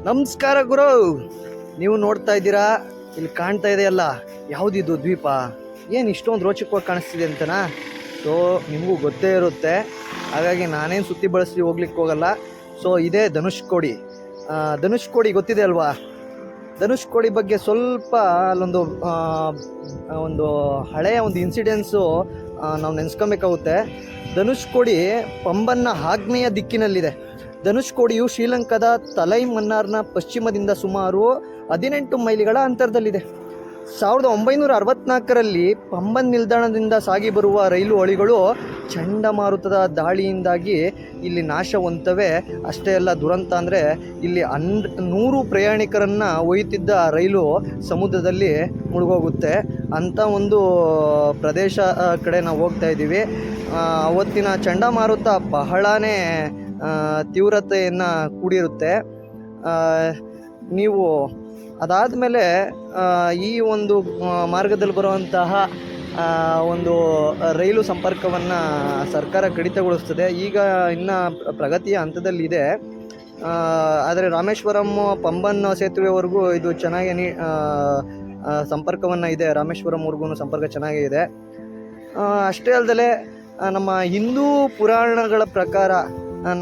ನಮಸ್ಕಾರ ಗುರು. ನೀವು ನೋಡ್ತಾ ಇದ್ದೀರಾ, ಇಲ್ಲಿ ಕಾಣ್ತಾ ಇದೆಯಲ್ಲ, ಯಾವುದಿದು ದ್ವೀಪ, ಏನು ಇಷ್ಟೊಂದು ರೋಚಕವಾಗಿ ಕಾಣಿಸ್ತಿದೆ ಅಂತನಾ? ಸೊ ನಿಮಗೂ ಗೊತ್ತೇ ಇರುತ್ತೆ, ಹಾಗಾಗಿ ನಾನೇನು ಸುತ್ತಿ ಬಳಸಿ ಹೋಗ್ಲಿಕ್ಕೆ ಹೋಗಲ್ಲ. ಸೊ ಇದೇ ಧನುಷ್ಕೋಡಿ. ಧನುಷ್ಕೋಡಿ ಗೊತ್ತಿದೆ ಅಲ್ವಾ? ಧನುಷ್ಕೋಡಿ ಬಗ್ಗೆ ಸ್ವಲ್ಪ ಅಲ್ಲೊಂದು ಒಂದು ಹಳೆಯ ಒಂದು ಇನ್ಸಿಡೆನ್ಸು ನಾವು ನೆನೆಸ್ಕೊಬೇಕಾಗುತ್ತೆ. ಧನುಷ್ಕೋಡಿ ಪಂಬನ್ನ ಆಗ್ನೇಯ ದಿಕ್ಕಿನಲ್ಲಿದೆ. ಧನುಷ್ಕೋಡಿಯು ಶ್ರೀಲಂಕಾದ ತಲೈ ಮನ್ನಾರ್ನ ಪಶ್ಚಿಮದಿಂದ ಸುಮಾರು 18 ಮೈಲಿಗಳ ಅಂತರದಲ್ಲಿದೆ. 1964ರಲ್ಲಿ ಪಂಬನ್ ನಿಲ್ದಾಣದಿಂದ ಸಾಗಿ ಬರುವ ರೈಲು ಹಳಿಗಳು ಚಂಡಮಾರುತದ ದಾಳಿಯಿಂದಾಗಿ ಇಲ್ಲಿ ನಾಶ ಹೊಂದವೆ. ಅಷ್ಟೇ ಅಲ್ಲ, ದುರಂತ ಅಂದರೆ ಇಲ್ಲಿ 100 ಪ್ರಯಾಣಿಕರನ್ನು ಒಯ್ಯುತ್ತಿದ್ದ ರೈಲು ಸಮುದ್ರದಲ್ಲಿ ಮುಳುಗೋಗುತ್ತೆ. ಅಂಥ ಒಂದು ಪ್ರದೇಶ ಕಡೆ ನಾವು ಹೋಗ್ತಾ ಇದ್ದೀವಿ. ಅವತ್ತಿನ ಚಂಡಮಾರುತ ಬಹಳನೇ ತೀವ್ರತೆಯನ್ನು ಕೂಡಿರುತ್ತೆ. ನೀವು ಅದಾದಮೇಲೆ ಈ ಒಂದು ಮಾರ್ಗದಲ್ಲಿ ಬರುವಂತಹ ಒಂದು ರೈಲು ಸಂಪರ್ಕವನ್ನು ಸರ್ಕಾರ ಕಡಿತಗೊಳಿಸ್ತದೆ. ಈಗ ಇನ್ನು ಪ್ರಗತಿಯ ಹಂತದಲ್ಲಿದೆ. ಆದರೆ ರಾಮೇಶ್ವರಂ ಪಂಬನ್ ಸೇತುವೆವರೆಗೂ ಇದು ಚೆನ್ನಾಗಿ ಸಂಪರ್ಕವನ್ನು ಇದೆ. ರಾಮೇಶ್ವರಂವರೆಗೂ ಸಂಪರ್ಕ ಚೆನ್ನಾಗೇ ಇದೆ. ಅಷ್ಟೇ ಅಲ್ಲದೆ ನಮ್ಮ ಹಿಂದೂ ಪುರಾಣಗಳ ಪ್ರಕಾರ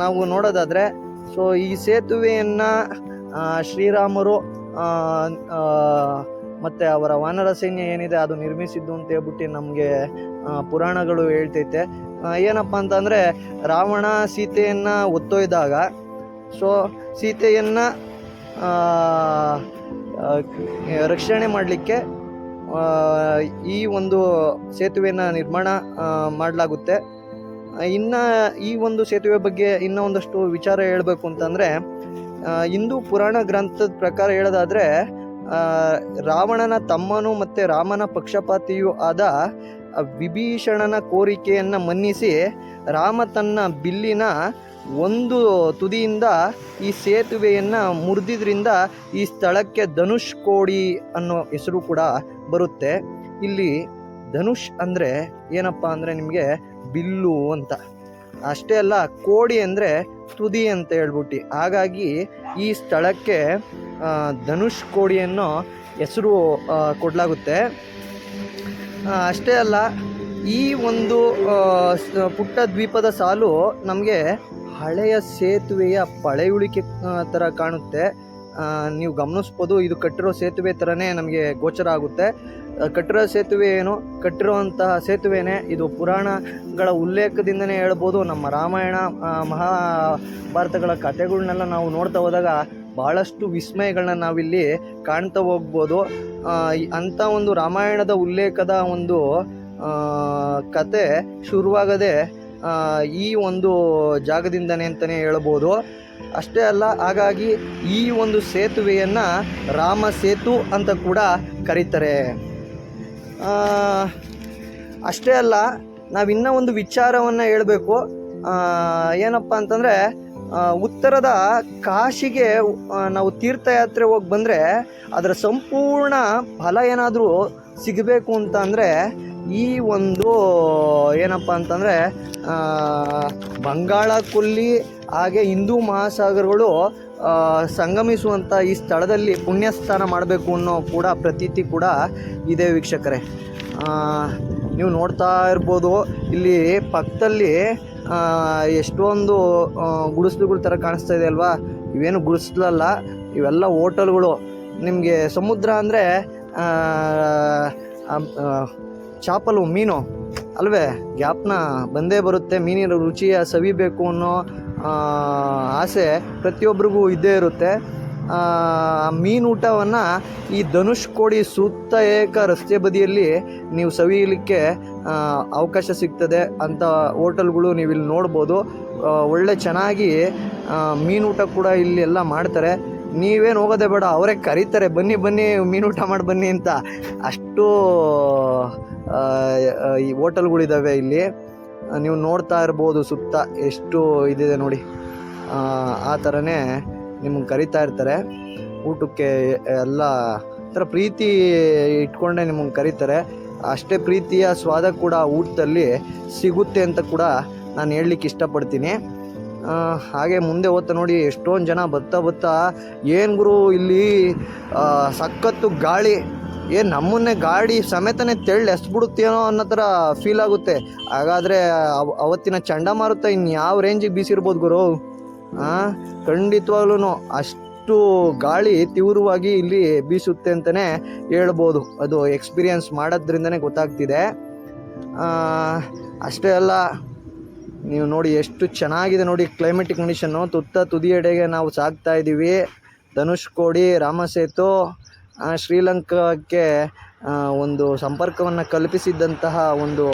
ನಾವು ನೋಡೋದಾದರೆ, ಸೊ ಈ ಸೇತುವೆಯನ್ನು ಶ್ರೀರಾಮರು ಮತ್ತು ಅವರ ವಾನರ ಸೈನ್ಯ ಏನಿದೆ ಅದು ನಿರ್ಮಿಸಿದ್ದು ಅಂತ ಹೇಳ್ಬಿಟ್ಟು ನಮಗೆ ಪುರಾಣಗಳು ಹೇಳ್ತೈತೆ. ಏನಪ್ಪ ಅಂತಂದರೆ, ರಾವಣ ಸೀತೆಯನ್ನು ಒತ್ತೊಯ್ದಾಗ ಸೊ ಸೀತೆಯನ್ನು ರಕ್ಷಣೆ ಮಾಡಲಿಕ್ಕೆ ಈ ಒಂದು ಸೇತುವೆಯನ್ನು ನಿರ್ಮಾಣ ಮಾಡಲಾಗುತ್ತೆ. ಇನ್ನು ಈ ಒಂದು ಸೇತುವೆ ಬಗ್ಗೆ ಇನ್ನೂ ಒಂದಷ್ಟು ವಿಚಾರ ಹೇಳಬೇಕು ಅಂತಂದರೆ, ಹಿಂದೂ ಪುರಾಣ ಗ್ರಂಥದ ಪ್ರಕಾರ ಹೇಳೋದಾದರೆ, ರಾವಣನ ತಮ್ಮನು ಮತ್ತು ರಾಮನ ಪಕ್ಷಪಾತಿಯೂ ಆದ ವಿಭೀಷಣನ ಕೋರಿಕೆಯನ್ನು ಮನ್ನಿಸಿ ರಾಮ ತನ್ನ ಬಿಲ್ಲಿನ ಒಂದು ತುದಿಯಿಂದ ಈ ಸೇತುವೆಯನ್ನು ಮುರಿದಿದ್ರಿಂದ ಈ ಸ್ಥಳಕ್ಕೆ ಧನುಷ್ಕೋಡಿ ಅನ್ನೋ ಹೆಸರು ಕೂಡ ಬರುತ್ತೆ. ಇಲ್ಲಿ ಧನುಷ್ ಅಂದರೆ ಏನಪ್ಪ ಅಂದರೆ ನಿಮಗೆ ಬಿಲ್ಲು ಅಂತ. ಅಷ್ಟೇ ಅಲ್ಲ, ಕೋಡಿ ಅಂದರೆ ತುದಿ ಅಂತ ಹೇಳ್ಬಿಟ್ಟು, ಹಾಗಾಗಿ ಈ ಸ್ಥಳಕ್ಕೆ ಧನುಷ್ಕೋಡಿ ಅನ್ನೋ ಹೆಸರು ಕೊಡಲಾಗುತ್ತೆ. ಅಷ್ಟೇ ಅಲ್ಲ, ಈ ಒಂದು ಪುಟ್ಟ ದ್ವೀಪದ ಸಾಲು ನಮಗೆ ಹಳೆಯ ಸೇತುವೆಯ ಪಳೆಯುಳಿಕೆ ಥರ ಕಾಣುತ್ತೆ. ನೀವು ಗಮನಿಸ್ಬೋದು, ಇದು ಕಟ್ಟಿರೋ ಸೇತುವೆ ಥರನೇ ನಮಗೆ ಗೋಚರ ಆಗುತ್ತೆ. ಕಟ್ಟಿರೋ ಸೇತುವೆ ಏನು, ಕಟ್ಟಿರುವಂತಹ ಸೇತುವೆನೇ ಇದು. ಪುರಾಣಗಳ ಉಲ್ಲೇಖದಿಂದನೇ ಹೇಳ್ಬೋದು. ನಮ್ಮ ರಾಮಾಯಣ ಮಹಾಭಾರತಗಳ ಕಥೆಗಳನ್ನೆಲ್ಲ ನಾವು ನೋಡ್ತಾ ಹೋದಾಗ ಭಾಳಷ್ಟು ವಿಸ್ಮಯಗಳನ್ನ ನಾವಿಲ್ಲಿ ಕಾಣ್ತಾ ಹೋಗ್ಬೋದು. ಅಂಥ ಒಂದು ರಾಮಾಯಣದ ಉಲ್ಲೇಖದ ಒಂದು ಕತೆ ಶುರುವಾಗದೆ ಈ ಒಂದು ಜಾಗದಿಂದನೇ ಅಂತಲೇ ಹೇಳ್ಬೋದು. ಅಷ್ಟೇ ಅಲ್ಲ, ಹಾಗಾಗಿ ಈ ಒಂದು ಸೇತುವೆಯನ್ನು ರಾಮ ಸೇತು ಅಂತ ಕೂಡ ಕರೀತಾರೆ. ಅಷ್ಟೇ ಅಲ್ಲ, ನಾವಿನ್ನೂ ಒಂದು ವಿಚಾರವನ್ನು ಹೇಳಬೇಕು. ಏನಪ್ಪ ಅಂತಂದರೆ, ಉತ್ತರದ ಕಾಶಿಗೆ ನಾವು ತೀರ್ಥಯಾತ್ರೆ ಹೋಗಿ ಬಂದರೆ ಅದರ ಸಂಪೂರ್ಣ ಫಲ ಏನಾದರೂ ಸಿಗಬೇಕು ಅಂತ ಅಂದರೆ, ಈ ಒಂದು ಏನಪ್ಪ ಅಂತಂದರೆ ಬಂಗಾಳ ಕೊಲ್ಲಿ ಹಾಗೆ ಹಿಂದೂ ಮಹಾಸಾಗರಗಳು ಸಂಗಮಿಸುವಂಥ ಈ ಸ್ಥಳದಲ್ಲಿ ಪುಣ್ಯಸ್ನಾನ ಮಾಡಬೇಕು ಅನ್ನೋ ಕೂಡ ಪ್ರತೀತಿ ಕೂಡ ಇದೆ ವೀಕ್ಷಕರೇ. ನೀವು ನೋಡ್ತಾ ಇರ್ಬೋದು, ಇಲ್ಲಿ ಪಕ್ಕದಲ್ಲಿ ಎಷ್ಟೊಂದು ಗುಡಿಸ್ಲುಗಳ ಥರ ಕಾಣಿಸ್ತಾ ಇದೆ ಅಲ್ವಾ? ಇವೇನು ಗುಡಿಸ್ಲಲ್ಲ, ಇವೆಲ್ಲ ಹೋಟೆಲ್ಗಳು. ನಿಮಗೆ ಸಮುದ್ರ ಅಂದರೆ ಚಾಪಲು ಮೀನು ಅಲ್ವೇ, ಜ್ಞಾಪನ ಬಂದೇ ಬರುತ್ತೆ. ಮೀನಿನ ರುಚಿಯ ಸವಿಬೇಕು ಅನ್ನೋ ಆಸೆ ಪ್ರತಿಯೊಬ್ಬರಿಗೂ ಇದ್ದೇ ಇರುತ್ತೆ. ಮೀನೂಟವನ್ನು ಈ ಧನುಷ್ಕೋಡಿ ಸುತ್ತ ಏಕ ರಸ್ತೆ ಬದಿಯಲ್ಲಿ ನೀವು ಸವಿಯಲಿಕ್ಕೆ ಅವಕಾಶ ಸಿಗ್ತದೆ. ಅಂಥ ಹೋಟೆಲ್ಗಳು ನೀವು ಇಲ್ಲಿ ನೋಡ್ಬೋದು. ಒಳ್ಳೆ ಚೆನ್ನಾಗಿ ಮೀನೂಟ ಕೂಡ ಇಲ್ಲಿ ಎಲ್ಲ ಮಾಡ್ತಾರೆ. ನೀವೇನು ಹೋಗೋದೇ ಬೇಡ, ಅವರೇ ಕರೀತಾರೆ, ಬನ್ನಿ ಬನ್ನಿ ಮೀನೂಟ ಮಾಡಿ ಬನ್ನಿ ಅಂತ. ಅಷ್ಟು ಈ ಹೋಟೆಲ್ಗಳಿದ್ದಾವೆ ಇಲ್ಲಿ. ನೀವು ನೋಡ್ತಾ ಇರ್ಬೋದು ಸುತ್ತ ಎಷ್ಟು ಇದಿದೆ ನೋಡಿ. ಆ ಥರನೇ ನಿಮಗೆ ಕರಿತಾ ಇರ್ತಾರೆ ಊಟಕ್ಕೆ. ಎಲ್ಲ ಥರ ಪ್ರೀತಿ ಇಟ್ಕೊಂಡೆ ನಿಮಗೆ ಕರೀತಾರೆ. ಅಷ್ಟೇ ಪ್ರೀತಿಯ ಸ್ವಾದ ಕೂಡ ಊಟದಲ್ಲಿ ಸಿಗುತ್ತೆ ಅಂತ ಕೂಡ ನಾನು ಹೇಳಲಿಕ್ಕೆ ಇಷ್ಟಪಡ್ತೀನಿ. ಹಾಗೆ ಮುಂದೆ ಹೋಗ್ತಾ ನೋಡಿ ಎಷ್ಟೊಂದು ಜನ ಬತ್ತಾ ಏನು ಗುರು ಇಲ್ಲಿ ಸಖತ್ತು ಗಾಳಿ, ಏನು ನಮ್ಮನ್ನೇ ಗಾಡಿ ಸಮೇತನೇ ತೆಳ್ಳು ಎಸ್ಬಿಡುತ್ತೇನೋ ಅನ್ನೋ ಥರ ಫೀಲ್ ಆಗುತ್ತೆ. ಹಾಗಾದರೆ ಅವತ್ತಿನ ಚಂಡಮಾರುತ ಇನ್ಯಾವ ರೇಂಜಿಗೆ ಬೀಸಿರ್ಬೋದು ಗುರು. ಖಂಡಿತವಾಗ್ಲೂ ಅಷ್ಟು ಗಾಳಿ ತೀವ್ರವಾಗಿ ಇಲ್ಲಿ ಬೀಸುತ್ತೆ ಅಂತಲೇ ಹೇಳ್ಬೋದು. ಅದು ಎಕ್ಸ್ಪೀರಿಯನ್ಸ್ ಮಾಡೋದ್ರಿಂದನೇ ಗೊತ್ತಾಗ್ತಿದೆ. ಅಷ್ಟೇ ಅಲ್ಲ, ನೀವು ನೋಡಿ ಎಷ್ಟು ಚೆನ್ನಾಗಿದೆ ನೋಡಿ ಕ್ಲೈಮೆಟಿಕ್ ಕಂಡೀಷನ್ನು. ತುದಿಯೆಡೆಗೆ ನಾವು ಸಾಗ್ತಾ ಇದ್ದೀವಿ. ಧನುಷ್ಕೋಡಿ ರಾಮಸೇತು ಶ್ರೀಲಂಕಾಕ್ಕೆ ಒಂದು ಸಂಪರ್ಕವನ್ನು ಕಲ್ಪಿಸಿದ್ದಂತಹ ಒಂದು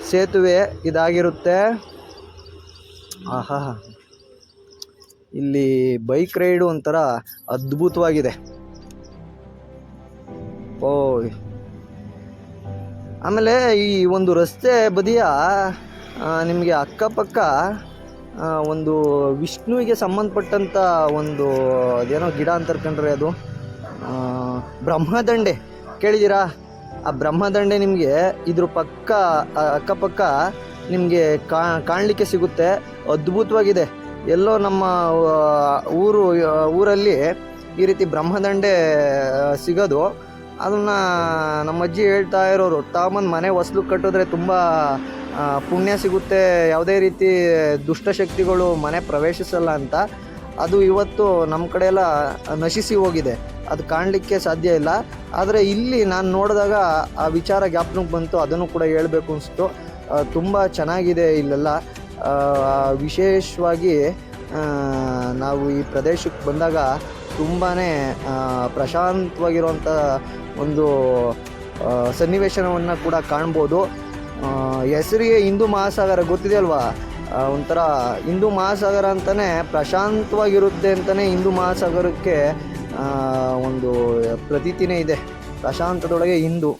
ಸೇತುವೆ ಇದಾಗಿರುತ್ತೆ. ಆಹಾ, ಇಲ್ಲಿ ಬೈಕ್ ರೈಡು ಒಂಥರ ಅದ್ಭುತವಾಗಿದೆ. ಆಮೇಲೆ ಈ ಒಂದು ರಸ್ತೆ ಬದಿಯ ನಿಮಗೆ ಅಕ್ಕಪಕ್ಕ ಒಂದು ವಿಷ್ಣುವಿಗೆ ಸಂಬಂಧಪಟ್ಟಂಥ ಒಂದು ಅದೇನೋ ಗಿಡ ಅಂತ ಕಂಡ್ರೆ ಅದು ಬ್ರಹ್ಮದಂಡೆ ಕೇಳಿದ್ದೀರಾ? ಆ ಬ್ರಹ್ಮದಂಡೆ ನಿಮಗೆ ಇದ್ರ ಪಕ್ಕ ಅಕ್ಕಪಕ್ಕ ನಿಮಗೆ ಕಾಣಲಿಕ್ಕೆ ಸಿಗುತ್ತೆ. ಅದ್ಭುತವಾಗಿದೆ. ಎಲ್ಲೋ ನಮ್ಮ ಊರಲ್ಲಿ ಈ ರೀತಿ ಬ್ರಹ್ಮದಂಡೆ ಸಿಗೋದು, ಅದನ್ನು ನಮ್ಮ ಅಜ್ಜಿ ಹೇಳ್ತಾ ಇರೋರು, ತಾಮನ್ ಮನೆ ಹೊಸ್ಲು ಕಟ್ಟಿದ್ರೆ ತುಂಬ ಪುಣ್ಯ ಸಿಗುತ್ತೆ, ಯಾವುದೇ ರೀತಿ ದುಷ್ಟಶಕ್ತಿಗಳು ಮನೆ ಪ್ರವೇಶಿಸಲ್ಲ ಅಂತ. ಅದು ಇವತ್ತು ನಮ್ಮ ಕಡೆ ಎಲ್ಲ ನಶಿಸಿ ಹೋಗಿದೆ, ಅದು ಕಾಣಲಿಕ್ಕೆ ಸಾಧ್ಯ ಇಲ್ಲ. ಆದರೆ ಇಲ್ಲಿ ನಾನು ನೋಡಿದಾಗ ಆ ವಿಚಾರ ಜ್ಞಾಪನಕ್ಕೆ ಬಂತು, ಅದನ್ನು ಕೂಡ ಹೇಳಬೇಕು ಅನಿಸ್ತು. ತುಂಬ ಚೆನ್ನಾಗಿದೆ ಇಲ್ಲೆಲ್ಲ. ವಿಶೇಷವಾಗಿ ನಾವು ಈ ಪ್ರದೇಶಕ್ಕೆ ಬಂದಾಗ ತುಂಬಾ ಪ್ರಶಾಂತವಾಗಿರುವಂಥ ಒಂದು ಸನ್ನಿವೇಶನವನ್ನು ಕೂಡ ಕಾಣ್ಬೋದು. ಹೆಸರಿಗೆ ಹಿಂದೂ ಮಹಾಸಾಗರ ಗೊತ್ತಿದೆ ಅಲ್ವಾ? ಒಂಥರ ಹಿಂದೂ ಮಹಾಸಾಗರ ಅಂತಲೇ ಪ್ರಶಾಂತವಾಗಿರುತ್ತೆ ಅಂತಲೇ ಹಿಂದೂ ಮಹಾಸಾಗರಕ್ಕೆ ಒಂದು ಪ್ರತೀತಿನೇ ಇದೆ. ಪ್ರಶಾಂತದೊಳಗೆ ಹಿಂದೂ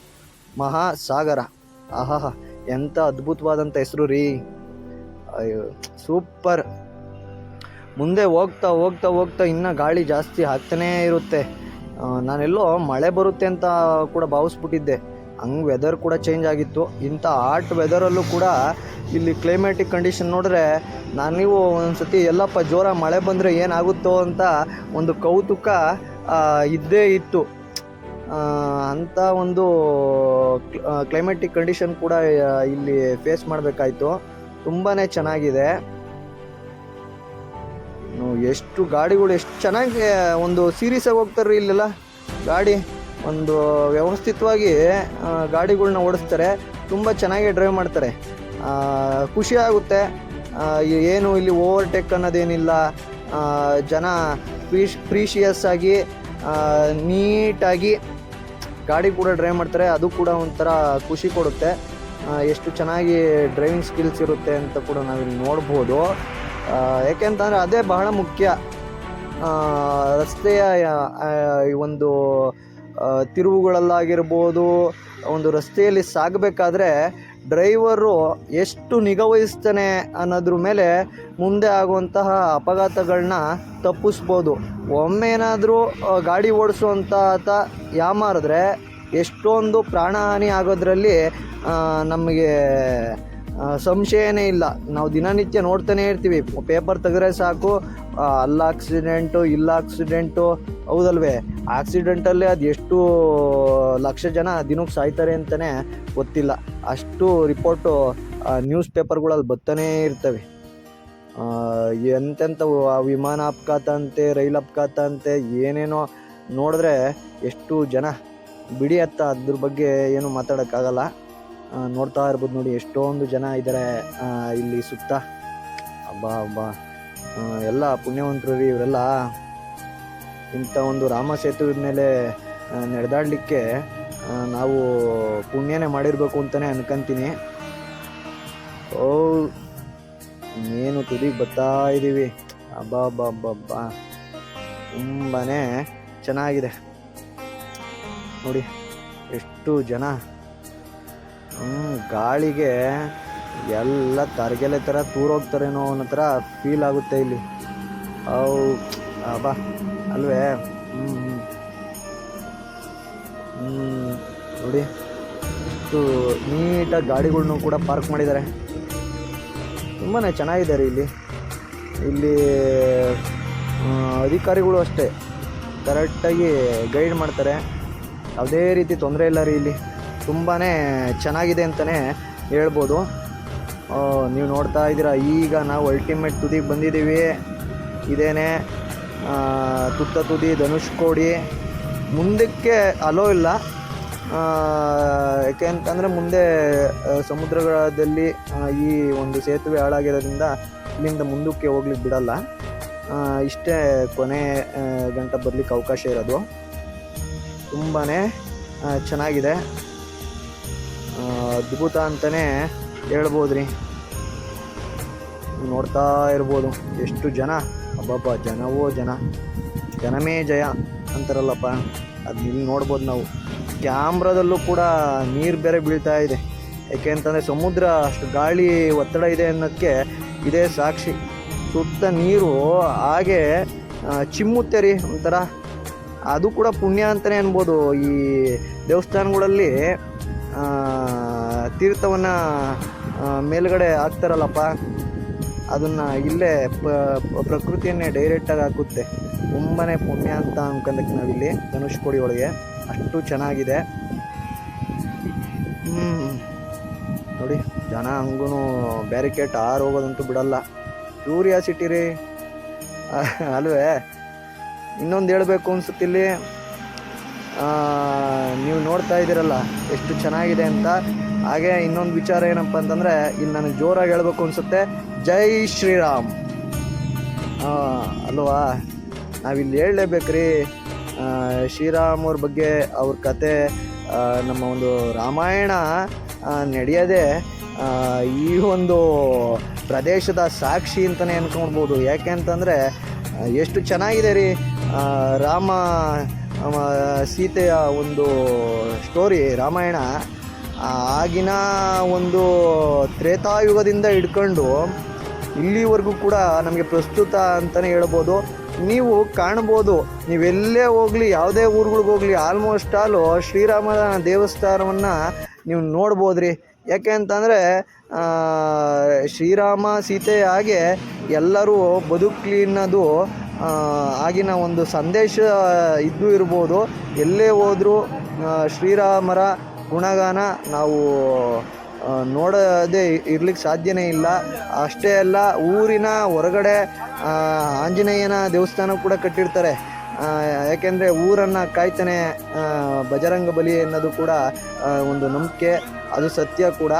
ಮಹಾಸಾಗರ. ಆಹಾ, ಎಂಥ ಅದ್ಭುತವಾದಂಥ ಹೆಸರು ರೀ. ಅಯ್ಯೋ ಸೂಪರ್. ಮುಂದೆ ಹೋಗ್ತಾ ಹೋಗ್ತಾ ಹೋಗ್ತಾ ಇನ್ನೂ ಗಾಳಿ ಜಾಸ್ತಿ ಆಗ್ತಾನೇ ಇರುತ್ತೆ. ನಾನೆಲ್ಲೋ ಮಳೆ ಬರುತ್ತೆ ಅಂತ ಕೂಡ ಭಾವಿಸ್ಬಿಟ್ಟಿದ್ದೆ. ಹಂಗೆ ವೆದರ್ ಕೂಡ ಚೇಂಜ್ ಆಗಿತ್ತು. ಇಂಥ ಹಾಟ್ ವೆದರಲ್ಲೂ ಕೂಡ ಇಲ್ಲಿ ಕ್ಲೈಮ್ಯಾಟಿಕ್ ಕಂಡೀಷನ್ ನೋಡಿದ್ರೆ ನೀವು ಒಂದು ಸತಿ ಎಲ್ಲಪ್ಪ ಜೋರ ಮಳೆ ಬಂದರೆ ಏನಾಗುತ್ತೋ ಅಂತ ಒಂದು ಕೌತುಕ ಇದ್ದೇ ಇತ್ತು. ಅಂಥ ಒಂದು ಕ್ಲೈಮ್ಯಾಟಿಕ್ ಕಂಡೀಷನ್ ಕೂಡ ಇಲ್ಲಿ ಫೇಸ್ ಮಾಡಬೇಕಾಯ್ತು. ತುಂಬಾ ಚೆನ್ನಾಗಿದೆ. ಎಷ್ಟು ಗಾಡಿಗಳು ಎಷ್ಟು ಚೆನ್ನಾಗಿ ಒಂದು ಸೀರೀಸಾಗಿ ಹೋಗ್ತಾರೆ ಇಲ್ಲೆಲ್ಲ. ಗಾಡಿ ಒಂದು ವ್ಯವಸ್ಥಿತವಾಗಿ ಗಾಡಿಗಳ್ನ ಓಡಿಸ್ತಾರೆ, ತುಂಬ ಚೆನ್ನಾಗಿ ಡ್ರೈವ್ ಮಾಡ್ತಾರೆ. ಖುಷಿ ಆಗುತ್ತೆ. ಏನು ಇಲ್ಲಿ ಓವರ್ಟೇಕ್ ಅನ್ನೋದೇನಿಲ್ಲ. ಜನ ಪ್ರೀಶಿಯಸ್ ಆಗಿ ನೀಟಾಗಿ ಗಾಡಿ ಕೂಡ ಡ್ರೈವ್ ಮಾಡ್ತಾರೆ. ಅದು ಕೂಡ ಒಂಥರ ಖುಷಿ ಕೊಡುತ್ತೆ. ಎಷ್ಟು ಚೆನ್ನಾಗಿ ಡ್ರೈವಿಂಗ್ ಸ್ಕಿಲ್ಸ್ ಇರುತ್ತೆ ಅಂತ ಕೂಡ ನಾವಿಲ್ಲಿ ನೋಡ್ಬೋದು. ಏಕೆಂತಂದರೆ ಅದೇ ಬಹಳ ಮುಖ್ಯ. ರಸ್ತೆಯ ಒಂದು ತಿರುವುಗಳಲ್ಲಾಗಿರ್ಬೋದು, ಒಂದು ರಸ್ತೆಯಲ್ಲಿ ಸಾಗಬೇಕಾದ್ರೆ ಡ್ರೈವರು ಎಷ್ಟು ನಿಗಾವಹಿಸ್ತಾನೆ ಅನ್ನೋದ್ರ ಮೇಲೆ ಮುಂದೆ ಆಗುವಂತಹ ಅಪಘಾತಗಳನ್ನ ತಪ್ಪಿಸ್ಬೋದು. ಒಮ್ಮೆ ಏನಾದರೂ ಗಾಡಿ ಓಡಿಸುವಂಥ ಆತ ಯಾಮಾರಿದ್ರೆ ಎಷ್ಟೊಂದು ಪ್ರಾಣಹಾನಿ ಆಗೋದ್ರಲ್ಲಿ ನಮಗೆ ಸಂಶಯನೇ ಇಲ್ಲ. ನಾವು ದಿನನಿತ್ಯ ನೋಡ್ತಾನೆ ಇರ್ತೀವಿ. ಪೇಪರ್ ತೆಗೆದ್ರೆ ಸಾಕು, ಅಲ್ಲ ಆಕ್ಸಿಡೆಂಟು, ಇಲ್ಲ ಆಕ್ಸಿಡೆಂಟು, ಹೌದಲ್ವೇ? ಆಕ್ಸಿಡೆಂಟಲ್ಲೇ ಅದು ಎಷ್ಟು ಲಕ್ಷ ಜನ ದಿನಕ್ಕೆ ಸಾಯ್ತಾರೆ ಅಂತಲೇ ಗೊತ್ತಿಲ್ಲ. ಅಷ್ಟು ರಿಪೋರ್ಟು ನ್ಯೂಸ್ ಪೇಪರ್ಗಳಲ್ಲಿ ಬರ್ತಾನೇ ಇರ್ತವೆ. ಎಂತೆಂಥವು ವಿಮಾನ ಅಪಘಾತ ಅಂತೆ, ರೈಲು ಅಪಘಾತ ಅಂತೆ, ಏನೇನೋ ನೋಡಿದ್ರೆ ಎಷ್ಟು ಜನ ಬಿಡಿ ಅತ್ತ ಅದ್ರ ಬಗ್ಗೆ ಏನು ಮಾತಾಡೋಕ್ಕಾಗಲ್ಲ. ನೋಡ್ತಾ ಇರ್ಬೋದು ನೋಡಿ, ಎಷ್ಟೊಂದು ಜನ ಇದ್ದಾರೆ ಇಲ್ಲಿ ಸುತ್ತ. ಹಬ್ಬ ಎಲ್ಲ ಪುಣ್ಯವಂತರು ರೀ ಇವರೆಲ್ಲ. ಇಂಥ ಒಂದು ರಾಮ ಸೇತುವೆ ಮೇಲೆ ನಡೆದಾಡಲಿಕ್ಕೆ ನಾವು ಪುಣ್ಯನೇ ಮಾಡಿರಬೇಕು ಅಂತಲೇ ಅನ್ಕೊಂತೀನಿ. ಏನು ತುದಿಗೆ ಬರ್ತಾ ಇದ್ದೀವಿ. ಹಬ್ಬ ತುಂಬಾ ಚೆನ್ನಾಗಿದೆ ನೋಡಿ, ಎಷ್ಟು ಜನ. ಗಾಳಿಗೆ ಎಲ್ಲ ತರಗೆಲೆ ಥರ ತೂರೋಗ್ತಾರೇನೋ ಅನ್ನೋ ಥರ ಫೀಲ್ ಆಗುತ್ತೆ ಇಲ್ಲಿ. ಅಲ್ವೇ? ನೋಡಿ ಎಷ್ಟು ನೀಟಾಗಿ ಗಾಡಿಗಳ್ನು ಕೂಡ ಪಾರ್ಕ್ ಮಾಡಿದ್ದಾರೆ. ತುಂಬಾ ಚೆನ್ನಾಗಿದೆ ರೀ ಇಲ್ಲಿ. ಇಲ್ಲಿ ಅಧಿಕಾರಿಗಳು ಅಷ್ಟೇ ಕರೆಕ್ಟಾಗಿ ಗೈಡ್ ಮಾಡ್ತಾರೆ. ಯಾವುದೇ ರೀತಿ ತೊಂದರೆ ಇಲ್ಲ ರೀ. ಇಲ್ಲಿ ತುಂಬಾ ಚೆನ್ನಾಗಿದೆ ಅಂತಲೇ ಹೇಳ್ಬೋದು. ನೀವು ನೋಡ್ತಾ ಇದ್ದೀರಾ, ಈಗ ನಾವು ಅಲ್ಟಿಮೇಟ್ ತುದಿಗೆ ಬಂದಿದ್ದೀವಿ. ಇದೇನೆ ತುತ್ತ ತುದಿ ಧನುಷ್ಕೋಡಿ. ಮುಂದಕ್ಕೆ ಅಲೋ ಇಲ್ಲ, ಯಾಕೆ ಅಂತಂದರೆ ಮುಂದೆ ಸಮುದ್ರದಲ್ಲಿ ಈ ಒಂದು ಸೇತುವೆ ಹಾಳಾಗಿರೋದ್ರಿಂದ ಇಲ್ಲಿಂದ ಮುಂದಕ್ಕೆ ಹೋಗ್ಲಿಕ್ಕೆ ಬಿಡಲ್ಲ. ಇಷ್ಟೇ ಕೊನೆ ಗಂಟ ಬರಲಿಕ್ಕೆ ಅವಕಾಶ ಇರೋದು. ತುಂಬಾ ಚೆನ್ನಾಗಿದೆ, ಅದ್ಭುತ ಅಂತಲೇ ಹೇಳ್ಬೋದು ರೀ. ನೋಡ್ತಾ ಇರ್ಬೋದು ಎಷ್ಟು ಜನ, ಅಬ್ಬಬ್ಬ ಜನವೋ ಜನ, ಜನಮೇ ಜಯ ಅಂತಾರಲ್ಲಪ್ಪ. ಅದು ಇಲ್ಲಿ ನೋಡ್ಬೋದು ನಾವು. ಕ್ಯಾಮ್ರಾದಲ್ಲೂ ಕೂಡ ನೀರು ಬೇರೆ ಬೀಳ್ತಾ ಇದೆ. ಯಾಕೆ ಅಂತಂದರೆ ಸಮುದ್ರ ಅಷ್ಟು ಗಾಳಿ ಒತ್ತಡ ಇದೆ ಅನ್ನೋದಕ್ಕೆ ಇದೇ ಸಾಕ್ಷಿ. ಸುತ್ತ ನೀರು ಹಾಗೆ ಚಿಮ್ಮುತ್ತೆ ರೀ ಒಂಥರ. ಅದು ಕೂಡ ಪುಣ್ಯ ಅಂತಲೇ ಅನ್ಬೋದು. ಈ ದೇವಸ್ಥಾನಗಳಲ್ಲಿ ತೀರ್ಥವನ್ನು ಮೇಲ್ಗಡೆ ಹಾಕ್ತಾರಲ್ಲಪ್ಪ, ಅದನ್ನು ಇಲ್ಲೇ ಪ್ರಕೃತಿಯನ್ನೇ ಡೈರೆಕ್ಟಾಗಿ ಹಾಕುತ್ತೆ. ತುಂಬಾ ಪುಣ್ಯ ಅಂತ ಅನ್ಕೊಂಡಕ್ಕೆ ನಾವಿಲ್ಲಿ ಧನುಷ್ಕೋಡಿ ಒಳಗೆ ಅಷ್ಟು ಚೆನ್ನಾಗಿದೆ. ನೋಡಿ ಜನ ಹಂಗೂ ಬ್ಯಾರಿಕೇಡ್ ಹೋಗೋದಂತೂ ಬಿಡಲ್ಲ. ಕ್ಯೂರಿಯಾಸಿಟಿ ರೀ ಅಲ್ವೇ. ಇನ್ನೊಂದು ಹೇಳಬೇಕು ಅನ್ಸುತ್ತಿಲ್ಲಿ, ನೀವು ನೋಡ್ತಾ ಇದ್ದೀರಲ್ಲ ಎಷ್ಟು ಚೆನ್ನಾಗಿದೆ ಅಂತ. ಹಾಗೆ ಇನ್ನೊಂದು ವಿಚಾರ ಏನಪ್ಪ ಅಂತಂದರೆ, ಇಲ್ಲಿ ನನಗೆ ಜೋರಾಗಿ ಹೇಳಬೇಕು ಅನಿಸುತ್ತೆ, ಜೈ ಶ್ರೀರಾಮ್ ಅಲ್ವಾ. ನಾವಿಲ್ಲಿ ಹೇಳಲೇಬೇಕ್ರಿ ಶ್ರೀರಾಮವ್ರ ಬಗ್ಗೆ, ಅವ್ರ ಕತೆ. ನಮ್ಮ ಒಂದು ರಾಮಾಯಣ ನಡೆಯೋದೇ ಈ ಒಂದು ಪ್ರದೇಶದ ಸಾಕ್ಷಿ ಅಂತಲೇ ಅನ್ಕೊಳ್ಬೋದು. ಯಾಕೆ ಅಂತಂದರೆ ಎಷ್ಟು ಚೆನ್ನಾಗಿದೆ ರೀ. ರಾಮ ಸೀತೆಯ ಒಂದು ಸ್ಟೋರಿ ರಾಮಾಯಣ ಆಗಿನ ಒಂದು ತ್ರೇತಾಯುಗದಿಂದ ಹಿಡ್ಕೊಂಡು ಇಲ್ಲಿವರೆಗೂ ಕೂಡ ನಮಗೆ ಪ್ರಸ್ತುತ ಅಂತಲೇ ಹೇಳ್ಬೋದು. ನೀವು ಕಾಣ್ಬೋದು, ನೀವೆಲ್ಲೇ ಹೋಗಲಿ, ಯಾವುದೇ ಊರುಗಳಿಗೆ ಹೋಗಲಿ, ಆಲ್ಮೋಸ್ಟ್ ಆಲು ಶ್ರೀರಾಮನ ದೇವಸ್ಥಾನವನ್ನು ನೀವು ನೋಡ್ಬೋದು ರೀ. ಯಾಕೆ ಅಂತಂದರೆ ಶ್ರೀರಾಮ ಸೀತೆ ಹಾಗೆ ಎಲ್ಲರೂ ಬದುಕಲಿ ಅನ್ನೋದು ಆಗಿನ ಒಂದು ಸಂದೇಶ ಇದ್ದು ಇರ್ಬೋದು. ಎಲ್ಲೇ ಹೋದರೂ ಶ್ರೀರಾಮರ ಗುಣಗಾನ ನಾವು ನೋಡೋದೇ ಇರ್ಲಿಕ್ಕೆ ಸಾಧ್ಯನೇ ಇಲ್ಲ. ಅಷ್ಟೇ ಅಲ್ಲ, ಊರಿನ ಹೊರಗಡೆ ಆಂಜನೇಯನ ದೇವಸ್ಥಾನ ಕೂಡ ಕಟ್ಟಿರ್ತಾರೆ. ಯಾಕೆಂದರೆ ಊರನ್ನು ಕಾಯ್ತಾನೆ ಬಜರಂಗ ಬಲಿ ಅನ್ನೋದು ಕೂಡ ಒಂದು ನಂಬಿಕೆ, ಅದು ಸತ್ಯ ಕೂಡ.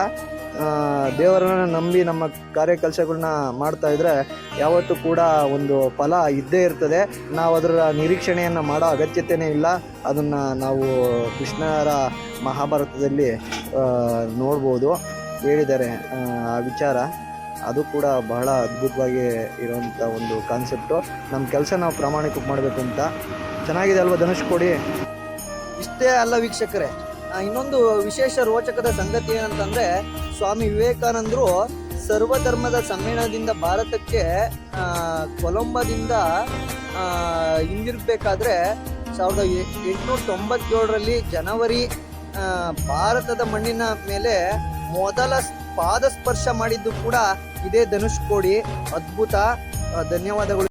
ದೇವರನ್ನು ನಂಬಿ ನಮ್ಮ ಕಾರ್ಯಕೆಲಸಗಳನ್ನ ಮಾಡ್ತಾಯಿದ್ರೆ ಯಾವತ್ತೂ ಕೂಡ ಒಂದು ಫಲ ಇದ್ದೇ ಇರ್ತದೆ. ನಾವು ಅದರ ನಿರೀಕ್ಷಣೆಯನ್ನು ಮಾಡೋ ಅಗತ್ಯತೆಯೇ ಇಲ್ಲ. ಅದನ್ನು ನಾವು ಕೃಷ್ಣರ ಮಹಾಭಾರತದಲ್ಲಿ ನೋಡ್ಬೋದು, ಹೇಳಿದ್ದಾರೆ ಆ ವಿಚಾರ. ಅದು ಕೂಡ ಬಹಳ ಅದ್ಭುತವಾಗಿ ಇರೋವಂಥ ಒಂದು ಕಾನ್ಸೆಪ್ಟು. ನಮ್ಮ ಕೆಲಸ ನಾವು ಪ್ರಾಮಾಣಿಕವಾಗಿ ಮಾಡಬೇಕು ಅಂತ. ಚೆನ್ನಾಗಿದೆ ಅಲ್ವಾ ಧನುಷ್ಕೋಡಿ. ಇಷ್ಟೇ ಅಲ್ಲ ವೀಕ್ಷಕರೇ, ಇನ್ನೊಂದು ವಿಶೇಷ ರೋಚಕದ ಸಂಗತಿ ಏನಂತಂದರೆ, ಸ್ವಾಮಿ ವಿವೇಕಾನಂದರು ಸರ್ವಧರ್ಮದ ಸಮ್ಮೇಳನದಿಂದ ಭಾರತಕ್ಕೆ ಕೊಲಂಬೋದಿಂದ ಹಿಂದಿರುಗಬೇಕಾದ್ರೆ 1897ರಲ್ಲಿ ಜನವರಿ ಭಾರತದ ಮಣ್ಣಿನ ಮೇಲೆ ಮೊದಲ ಪಾದ ಸ್ಪರ್ಶ ಮಾಡಿದ್ದು ಕೂಡ ಇದೇ ಧನುಷ್ಕೋಡಿ. ಅದ್ಭುತ. ಧನ್ಯವಾದಗಳು.